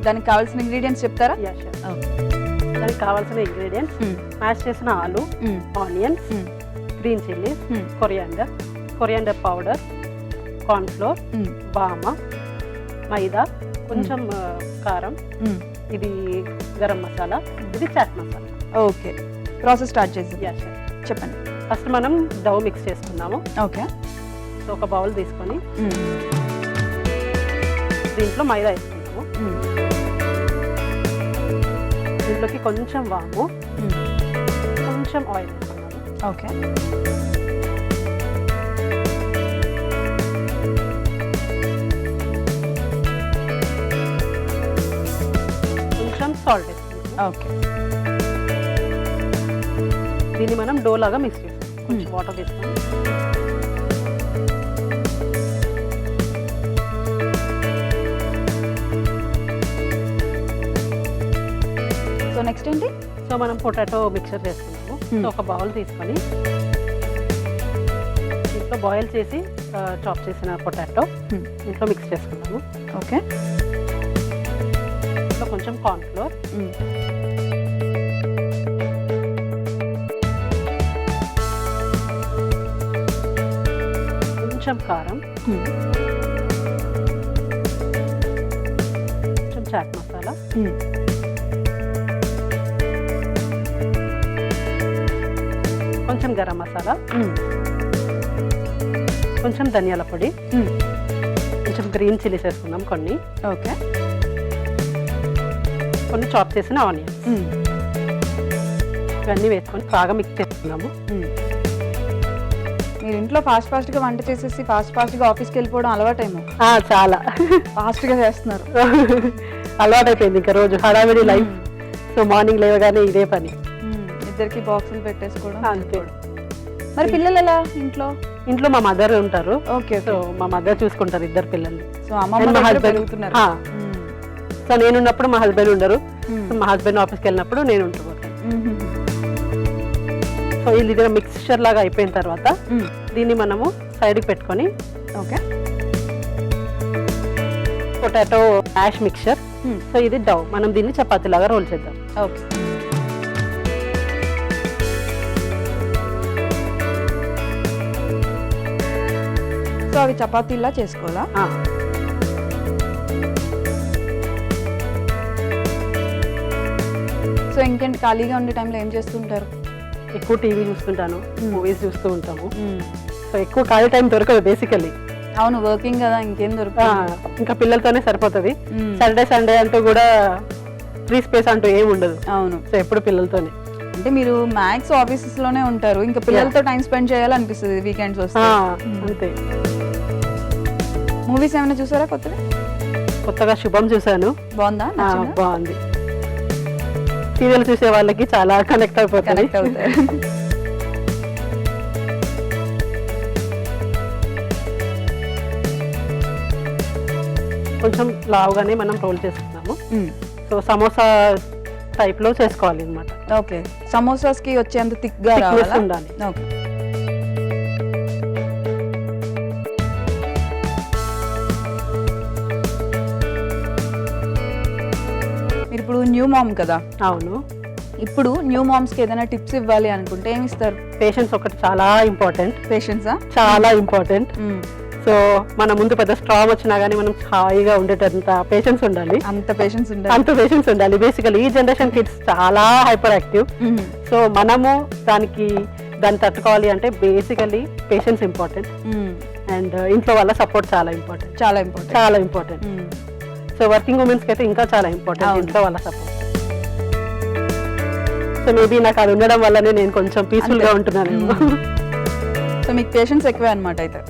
దానికి కావాల్సిన ఇంగ్రీడియంట్స్ చెప్తారా? Yeah sure. దానికి కావాల్సిన ఇంగ్రీడియంట్స్ మ్యాష్ చేసిన ఆలు, onions, green chillies, coriander powder, cornflour, బామ, మైదా, కొంచెం కారం, ఇది గరం మసాలా, ఇది chaat masala. Okay, process start చేసి యా షూర్. చెప్పండి. ఫస్ట్ మనం డవ్ మిక్స్ చేసుకుందాము. ఓకే, సో ఒక బౌల్ తీసుకొని దీంట్లో మైదా వేసుకుంటాము. దీంట్లోకి కొంచెం వాము, కొంచెం ఆయిల్ వేసుకున్నాము. ఓకే, కొంచెం సాల్ట్ వేసుకున్నాము. ఓకే. దీన్ని మనం డో లాగా మిక్స్ చేస్తాం. కొంచెం వాటర్ వేసుకొని సో నెక్స్ట్ ఏంటి? సో మనం పొటాటో మిక్చర్ చేసుకున్నాము. సో ఒక బౌల్ తీసుకొని దీంట్లో బాయిల్ చేసి చాప్ చేసిన పొటాటో దీంట్లో మిక్స్ చేసుకున్నాము. ఓకే, దీంట్లో కొంచెం కార్న్ఫ్లోర్, కొంచెం కారం, కొంచెం చాట్ మసాలా, కొంచెం గరం మసాలా, కొంచెం ధనియాల పొడి, కొంచెం గ్రీన్ చిల్లీస్ వేసుకున్నాం కొన్ని. ఓకే, కొన్ని చాప్ చేసిన ఆనియన్స్, ఇవన్నీ వేసుకొని బాగా మిక్స్ చేసుకున్నాము. మీరు ఇంట్లో ఫాస్ట్గా వంట చేసేసి ఫాస్ట్గా ఆఫీస్కి వెళ్ళిపోవడం అలవాటేమో. చాలా ఫాస్ట్గా చేస్తున్నారు. అలవాటైపోయింది ఇంకా రోజు హడావిడి లైఫ్. సో మార్నింగ్ లేవగానే ఇదే పని. ఇద్దరికి బాక్సులు పెట్టేసుకోవడం. అంతే. మరి పిల్లలు ఎలా ఇంట్లో? ఇంట్లో మా మదర్ ఉంటారు. ఓకే, సో మా మదర్ చూసుకుంటారు ఇద్దరు పిల్లల్ని. సో అమ్మ పెరుగుతున్నారు. సో నేనున్నప్పుడు మా హస్బెండ్ ఉండరు. మా హస్బెండ్ ఆఫీస్కి వెళ్ళినప్పుడు నేను ఉంటున్నాను. సో ఇది మిక్స్చర్ లాగా అయిపోయిన తర్వాత దీన్ని మనము సైడ్కి పెట్టుకొని okay potato mash mixture. So ఇది డవ్. మనం దీన్ని చపాతీ లాగా రోల్ చేద్దాం. ఓకే, సో అవి చపాతీలా చేసుకోవాలా? సో ఇంకేంటి, ఖాళీగా ఉండే టైంలో ఏం చేస్తుంటారు? ఎక్కువ టీవీ చూస్తుంటాను, మూవీస్ చూస్తూ ఉంటాము. సో ఎక్కువ ఖాళీ టైం దొరకదు బేసికల్లీ. అవును, వర్కింగ్ కదా, ఇంకేం దొరుకుతుంది. ఇంకా పిల్లలతోనే సరిపోతుంది. సాటర్డే సండే అంటూ కూడా ఫ్రీ స్పేస్ అంటూ ఏమి ఉండదు. అవును, సో ఎప్పుడు పిల్లలతోనే. అంటే మీరు మ్యాక్స్ ఆఫీసెస్ లోనే ఉంటారు, ఇంకా పిల్లలతో టైం స్పెండ్ చేయాలనిపిస్తుంది వీకెండ్స్ వస్తే. అంతే. మూవీస్ ఏమైనా చూసారా కొత్తగా శుభం చూసాను. బాగుందా? బాగుంది. సీరియల్ చూసే వాళ్ళకి చాలా కనెక్ట్ అయిపోతారు. కొంచెం లావుగానే మనం రోల్ చేసుకున్నాము. సో సమోసా టైప్ లో చేసుకోవాలి అన్నమాట. ఓకే, సమోసాస్ కి వచ్చేంత థిక్ గా ఉండాలి. ఓకే, మీరు ఇప్పుడు న్యూ మామ్ కదా? అవును. ఇప్పుడు న్యూ మామ్స్ కి ఏదైనా టిప్స్ ఇవ్వాలి అనుకుంటే ఏమి ఇస్తారు? పేషెన్స్ ఒకటి చాలా ఇంపార్టెంట్. పేషెన్సా? చాలా ఇంపార్టెంట్. సో మన ముందు పెద్ద స్ట్రాంగ్ వచ్చినా గానీ మనం హాయిగా ఉండేటంత పేషెన్స్ ఉండాలి. అంత పేషెన్స్ ఉండాలి. బేసికలీ ఈ జనరేషన్ కిడ్స్ చాలా హైపర్ యాక్టివ్. సో మనము దాన్ని తట్టుకోవాలి అంటే బేసికలీ పేషెన్స్ ఇంపార్టెంట్. అండ్ ఇంట్లో వాళ్ళ సపోర్ట్ చాలా ఇంపార్టెంట్. సో వర్కింగ్ ఉమెన్స్ కి అయితే ఇంకా చాలా ఇంపార్టెంట్ ఇంట్లో వాళ్ళ సపోర్ట్. సో మేబీ నాకు అది ఉండడం వల్లనే నేను కొంచెం పీస్ఫుల్ గా ఉంటున్నాను. సో మీకు పేషెన్స్ ఎక్కువే అన్నమాట అయితే.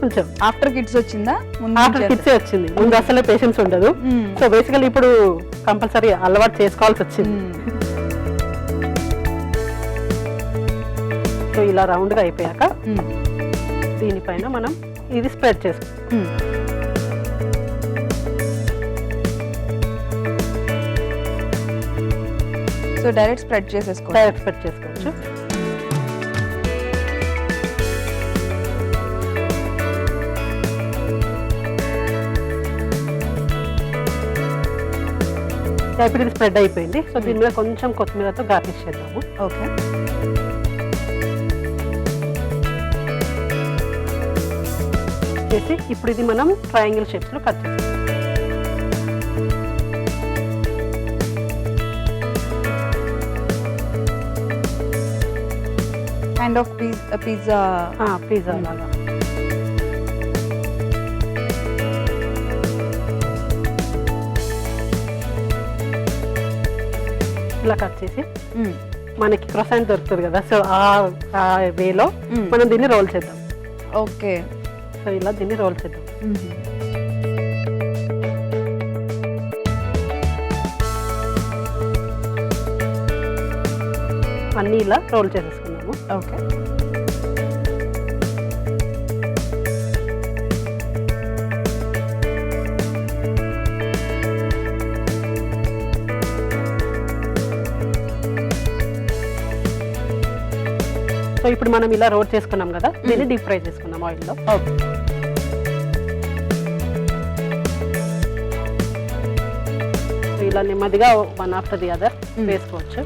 కొంచెం ఆఫ్టర్ కిడ్స్ వచ్చిందా? ఆఫ్టర్ కిడ్స్ వచ్చింది. ముందు అసలే పేషెన్స్ ఉండదు. సో బేసికల్లీ ఇప్పుడు కంపల్సరీ అలవాటు చేసుకోవాల్సి వచ్చింది. సో ఇలా రౌండ్ గా అయిపోయాక దీనిపైన మనం ఇది స్ప్రెడ్ చేసుకుంటాం. సో డైరెక్ట్ స్ప్రెడ్ చేసుకోవచ్చు. ఇప్పుడు ఇది స్ప్రెడ్ అయిపోయింది. సో దీని మీద కొంచెం కొత్తిమీరతో గార్నిష్ చేద్దాము. ఓకే. చేసి ఇప్పుడు ఇది మనం ట్రయాంగిల్ షేప్స్ లో కట్ చేస్తాం. కైండ్ ఆఫ్ పిజ్జా పిజ్జా లాగా. ఇలా కట్ చేసి మనకి క్రొసాంట్ దొరుకుతుంది కదా, సో ఆ వేలో మనం దీన్ని రోల్ చేద్దాం. ఓకే. సో ఇలా దీన్ని రోల్ చేద్దాం. అన్నీ ఇలా రోల్ చేసేసుకున్నాము. ఓకే. సో ఇప్పుడు మనం ఇలా రోల్ చేసుకున్నాం కదా, దీన్ని డీప్ ఫ్రై చేసుకున్నాం ఆయిల్లో. ఓకే. సో ఇలా నెమ్మదిగా వన్ ఆఫ్టర్ ది అదర్ వేసుకోవచ్చు.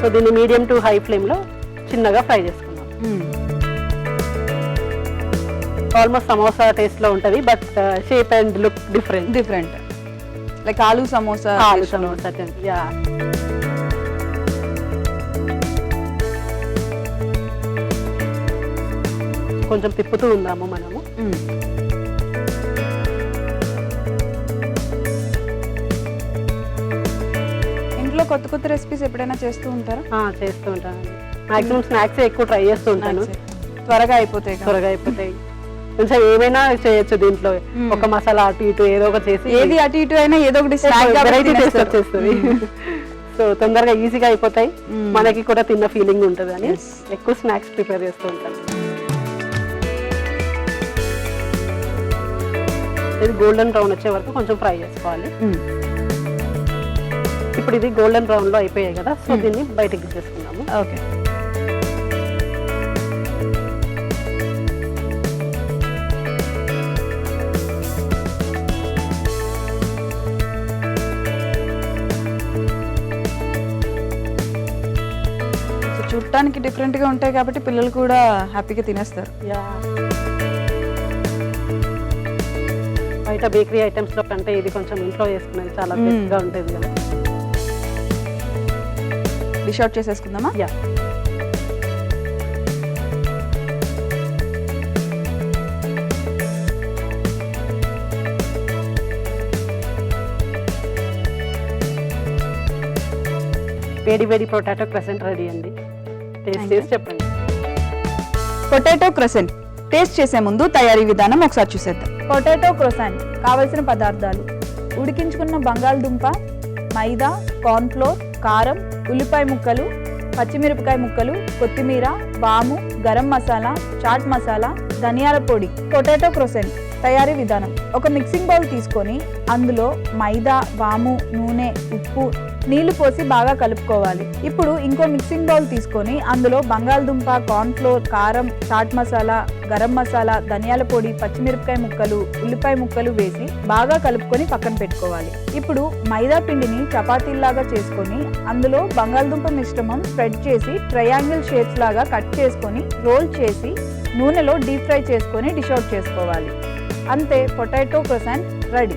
సో దీన్ని మీడియం టు హై ఫ్లేమ్లో చిన్నగా ఫ్రై చేసుకున్నాం. ఆల్మోస్ట్ సమోసా టేస్ట్లో ఉంటుంది, but shape and look different. Like aloo samosa. Yeah. కొంచెం తిప్పుతూ ఉందాము మనము. ఇంట్లో కొత్త రెసిపీస్ ఎప్పుడైనా చేస్తూ ఉంటారా? చేస్తూ ఉంటాను. మాక్సిమం స్నాక్స్ ఎక్కువ ట్రై చేస్తూ ఉంటాను. త్వరగా అయిపోతాయి. కొంచెం ఏమైనా చేయొచ్చు దీంట్లో. ఒక మసాలా అటు ఇటు ఏదో ఒకటి చేసి, ఏది అటు ఇటు అయినా ఏదో ఒకటి వెరైటీ టేస్ట్ వచ్చేస్తుంది. సో తొందరగా ఈజీగా అయిపోతాయి, మనకి కూడా తిన్న ఫీలింగ్ ఉంటుంది అని ఎక్కువ స్నాక్స్ ప్రిపేర్ చేస్తూ ఉంటాను. ఇది గోల్డెన్ బ్రౌన్ వచ్చే వరకు కొంచెం ఫ్రై చేసుకోవాలి. ఇప్పుడు ఇది గోల్డెన్ బ్రౌన్ లో అయిపోయాయి కదా, సో దీన్ని బయటకి తీసేసుకున్నాము. ఓకే. చూడటానికి డిఫరెంట్ గా ఉంటాయి కాబట్టి పిల్లలు కూడా హ్యాపీగా తినేస్తారు. బయట బేకరీ ఐటమ్స్ లో కంటే ఇది కొంచెం ఇంట్లో చేసుకునేది చాలా బెస్ట్ గా ఉంటుంది కదా. డిష్ అవుట్ చేసేసుకుందామా? యా. వేడి పొటాటో క్రసెంట్ రెడీ అండి. టేస్ట్ చేసి చెప్పండి. పొటాటో క్రసెంట్ టేస్ట్ చేసే ముందు తయారీ విధానం ఒకసారి చూసేద్దాం. పొటాటో క్రసెంట్ కావలసిన పదార్థాలు: ఉడికించుకున్న బంగాళదుంప, మైదా, కార్న్ఫ్లోర్, కారం, ఉల్లిపాయ ముక్కలు, పచ్చిమిరపకాయ ముక్కలు, కొత్తిమీర, వాము, గరం మసాలా, చాట్ మసాలా, ధనియాల పొడి. పొటాటో క్రసెంట్ తయారీ విధానం: ఒక మిక్సింగ్ బౌల్ తీసుకొని అందులో మైదా, వాము, నూనె, ఉప్పు, నీళ్లు పోసి బాగా కలుపుకోవాలి. ఇప్పుడు ఇంకో మిక్సింగ్ బౌల్ తీసుకొని అందులో బంగాళదుంప, కార్న్ఫ్లోర్, కారం, చాట్ మసాలా, గరం మసాలా, ధనియాల పొడి, పచ్చిమిరపకాయ ముక్కలు, ఉల్లిపాయ ముక్కలు వేసి బాగా కలుపుకొని పక్కన పెట్టుకోవాలి. ఇప్పుడు మైదా పిండిని చపాతీలాగా చేసుకొని అందులో బంగాళదుంప మిశ్రమం స్ప్రెడ్ చేసి ట్రయాంగిల్ షేప్స్ లాగా కట్ చేసుకొని రోల్ చేసి నూనెలో డీప్ ఫ్రై చేసుకొని డిష్ అవుట్ చేసుకోవాలి. అంతే, పొటాటో క్రసెంట్ రెడీ.